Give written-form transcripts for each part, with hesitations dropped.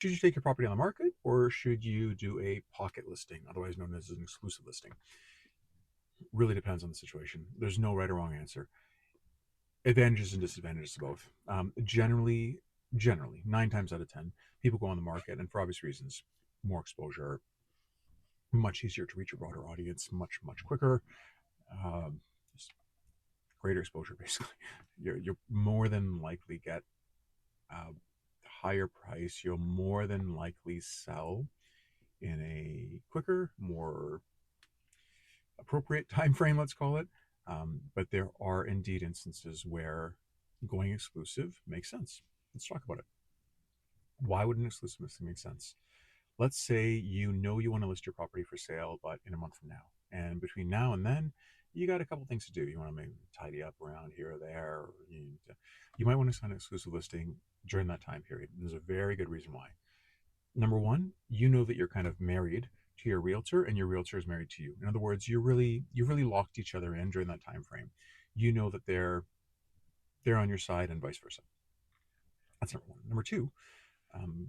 Should you take your property on the market, or should you do a pocket listing, otherwise known as an exclusive listing? Really depends on the situation. There's no right or wrong answer. Advantages and disadvantages to both. Generally, 9 times out of 10, people go on the market, and for obvious reasons, more exposure, much easier to reach a broader audience, much quicker, um, just greater exposure. Basically, you're more than likely get a higher price. You'll more than likely sell in a quicker, more appropriate time frame, let's call it. But there are indeed instances where going exclusive makes sense. Let's talk about it. Why would an exclusive listing make sense? Let's say you know you want to list your property for sale, but in a month from now. And between now and then, you got a couple things to do. You want to maybe tidy up around here or there. Or you might want to sign an exclusive listing during that time period. There's a very good reason why. Number one, you know that you're kind of married to your realtor and your realtor is married to you. In other words, you really locked each other in during that time frame. You know that they're on your side and vice versa. That's number one. Number two, um,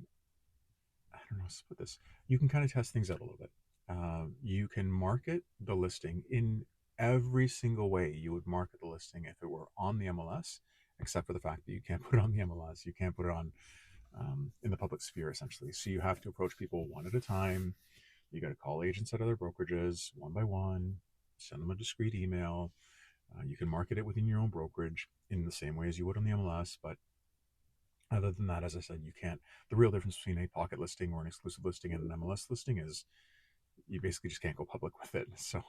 I don't know how to put this. You can kind of test things out a little bit. You can market the listing in every single way you would market the listing if it were on the MLS, except for the fact that you can't put it on the MLS. You can't put it on in the public sphere, essentially. So you have to approach people one at a time. You got to call agents at other brokerages one by one, send them a discreet email. You can market it within your own brokerage in the same way as you would on the MLS, but other than that, as I said, you can't. The real difference between a pocket listing or an exclusive listing and an MLS listing is you basically just can't go public with it. So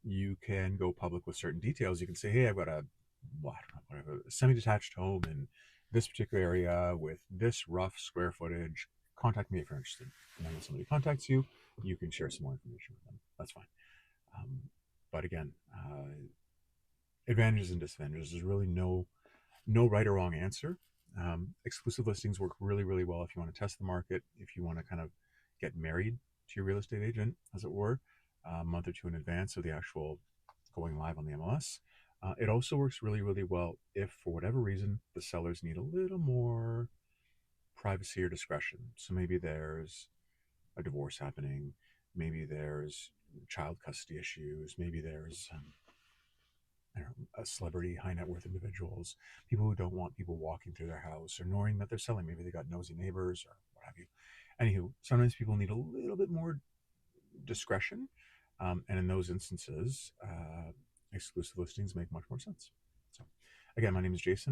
you can go public with certain details. You can say, hey, I've got well, I don't know, a semi-detached home in this particular area with this rough square footage. Contact me if you're interested. And then when somebody contacts you, you can share some more information with them. That's fine. Um, but again, advantages and disadvantages. There's really no right or wrong answer. Exclusive listings work really well if you want to test the market, if you want to kind of get married to your real estate agent, as it were, a month or two in advance of the actual going live on the MLS. It also works really well if, for whatever reason, the sellers need a little more privacy or discretion. So maybe there's a divorce happening, maybe there's child custody issues, maybe there's a celebrity, high net worth individuals, people who don't want people walking through their house or knowing that they're selling. Maybe they got nosy neighbors or what have you. Anywho, sometimes people need a little bit more discretion. And in those instances, exclusive listings make much more sense. So, again, my name is Jason.